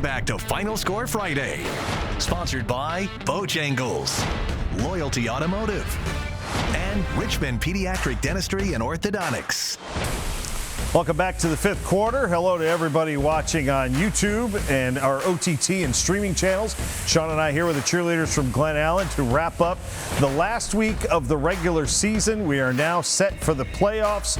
back to Final Score Friday. Sponsored by Bojangles, Loyalty Automotive, and Richmond Pediatric Dentistry and Orthodontics. Welcome back to the fifth quarter. Hello to everybody watching on YouTube and our OTT and streaming channels. Sean and I here with the cheerleaders from Glen Allen to wrap up the last week of the regular season. We are now set for the playoffs.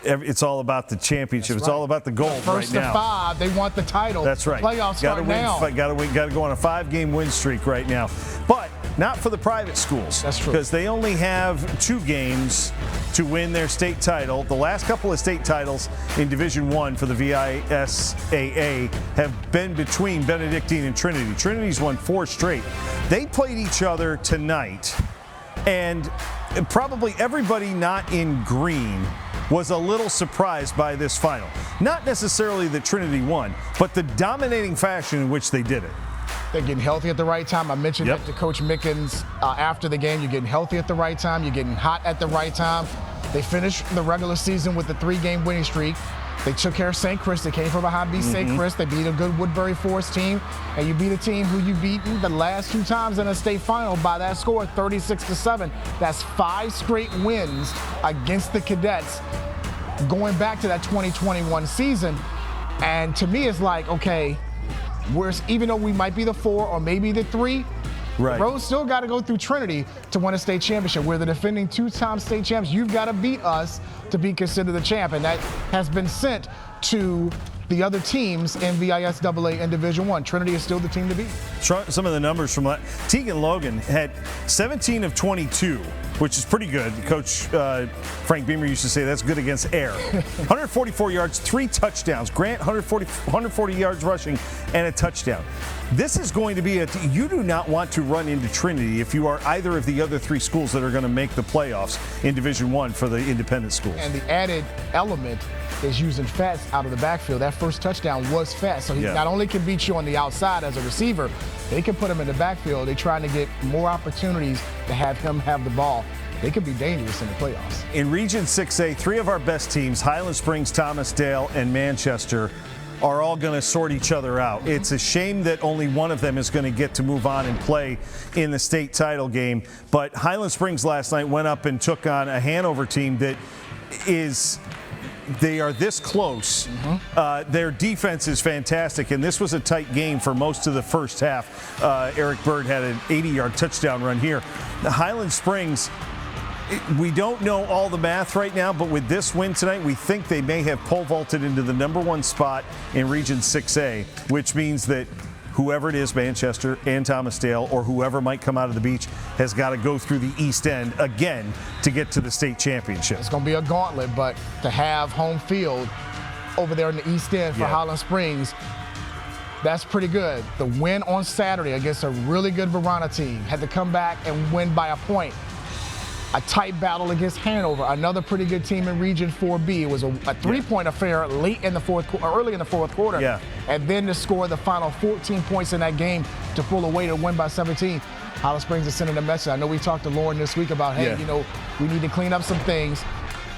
It's all about the championship. It's all about the gold right now. First to 5, they want the title. That's right. Playoffs start now. Got to go on a 5-game win streak right now. But not for the private schools. That's true. Because they only have 2 games to win their state title. The last couple of state titles in Division I for the VISAA have been between Benedictine and Trinity. Trinity's won 4 straight. They played each other tonight, and probably everybody not in green was a little surprised by this final. Not necessarily that Trinity won, but the dominating fashion in which they did it. They're getting healthy at the right time. I mentioned that to Coach Mickens after the game. You're getting healthy at the right time. You're getting hot at the right time. They finished the regular season with a 3-game winning streak. They took care of St. Chris. They came from behind, beat St. Chris. They beat a good Woodbury Forest team. And you beat a team who you beaten the last 2 times in a state final by that score, 36-7. That's 5 straight wins against the Cadets going back to that 2021 season. And to me, it's like, okay, even though we might be the 4 or maybe the 3, right, the road still got to go through Trinity to win a state championship. We're the defending 2-time state champs. You've got to beat us to be considered the champ, and that has been sent to the other teams in VISAA and Division I. Trinity is still the team to beat. Some of the numbers from Tegan Logan had 17 of 22, which is pretty good. Coach Frank Beamer used to say that's good against air. 144 yards, 3 touchdowns. Grant, 140 yards rushing and a touchdown. This is going to be you do not want to run into Trinity if you are either of the other 3 schools that are going to make the playoffs in Division I for the independent schools. And the added element is using Fats out of the backfield. That first touchdown was Fats, so he not only can beat you on the outside as a receiver, they can put him in the backfield. They're trying to get more opportunities to have him have the ball. They could be dangerous in the playoffs. In Region 6A, 3 of our best teams, Highland Springs, Thomasdale, and Manchester, are all going to sort each other out. It's a shame that only one of them is going to get to move on and play in the state title game. But Highland Springs last night went up and took on a Hanover team that they are this close. Their defense is fantastic, and this was a tight game for most of the first half. Eric Bird had an 80-yard touchdown run here. The Highland Springs, we don't know all the math right now, but with this win tonight, we think they may have pole vaulted into the #1 spot in Region 6A, which means that whoever it is, Manchester and Thomasdale, or whoever might come out of the beach, has got to go through the East End again to get to the state championship. It's going to be a gauntlet, but to have home field over there in the East End for Highland Springs, that's pretty good. The win on Saturday against a really good Verona team, had to come back and win by a point. A tight battle against Hanover, another pretty good team in Region 4B. It was a 3-point affair late in the early in the fourth quarter. And then to score the final 14 points in that game to pull away to win by 17. Highland Springs is sending a message. I know we talked to Lauren this week about, hey, you know, we need to clean up some things.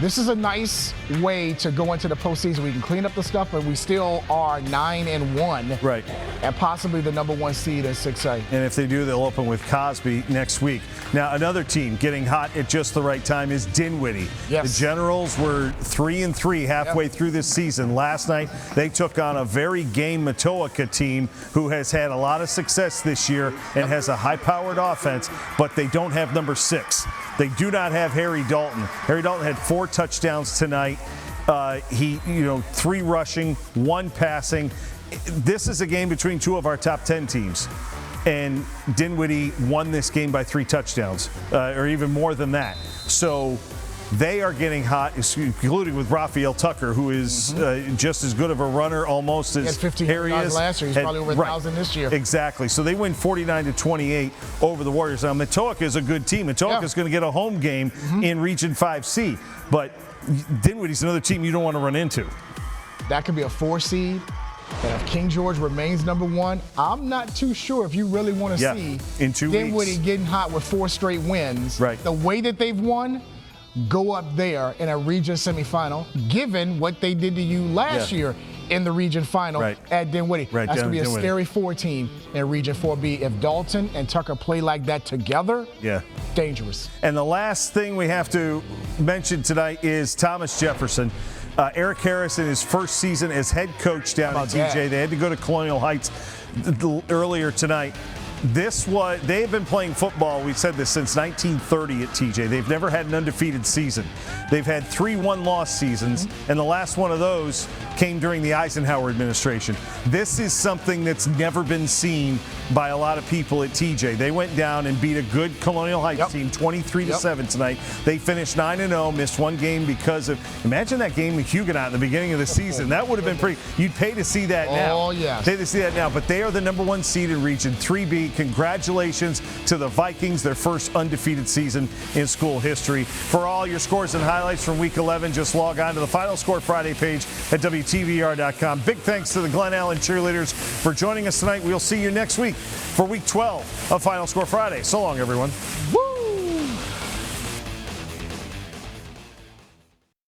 This is a nice way to go into the postseason. We can clean up the stuff, but we still are 9-1. Right. And possibly the #1 seed in 6A. And if they do, they'll open with Cosby next week. Now, another team getting hot at just the right time is Dinwiddie. The Generals were 3-3 halfway through this season. Last night, they took on a very game MATOACA team who has had a lot of success this year and has a high-powered offense, but they don't have number 6. They do not have Harry Dalton. Harry Dalton had 4 touchdowns tonight. 3 rushing, 1 passing. This is a game between 2 of our top 10 teams. And Dinwiddie won this game by 3 touchdowns, or even more than that. So they are getting hot, including with Raphael Tucker, who is just as good of a runner almost as Harry is. Last year. He's probably over 1,000 this year. Exactly. So they win 49-28 over the Warriors. Now, MATOACA is a good team. MATOACA is going to get a home game in Region 5C. But Dinwiddie's another team you don't want to run into. That could be a 4 seed. And if King George remains #1, I'm not too sure if you really want to see in 2 Dinwiddie getting hot with 4 straight wins. Right. The way that they've won, go up there in a region semifinal, given what they did to you last year in the region final at Dinwiddie. Right, that's going to be a Dinwiddie. scary 4 team in Region 4B. If Dalton and Tucker play like that together, dangerous. And the last thing we have to mention tonight is Thomas Jefferson. Eric Harris in his first season as head coach down at TJ. They had to go to Colonial Heights earlier tonight. They have been playing football, we said this, since 1930 at TJ. They've never had an undefeated season. They've had 3 one-loss seasons, and the last one of those came during the Eisenhower administration. This is something that's never been seen by a lot of people at TJ. They went down and beat a good Colonial Heights team 23-7 tonight. They finished 9-0, missed 1 game because of, imagine that game with Huguenot in the beginning of the season. That would have been pretty, you'd pay to see that now. Oh, yes. Pay to see that now, but they are the #1 seed in Region 3B. Congratulations to the Vikings, their first undefeated season in school history. For all your scores and highlights from Week 11, just log on to the Final Score Friday page at WTVR.com. Big thanks to the Glen Allen cheerleaders for joining us tonight. We'll see you next week for Week 12 of Final Score Friday. So long, everyone. Woo!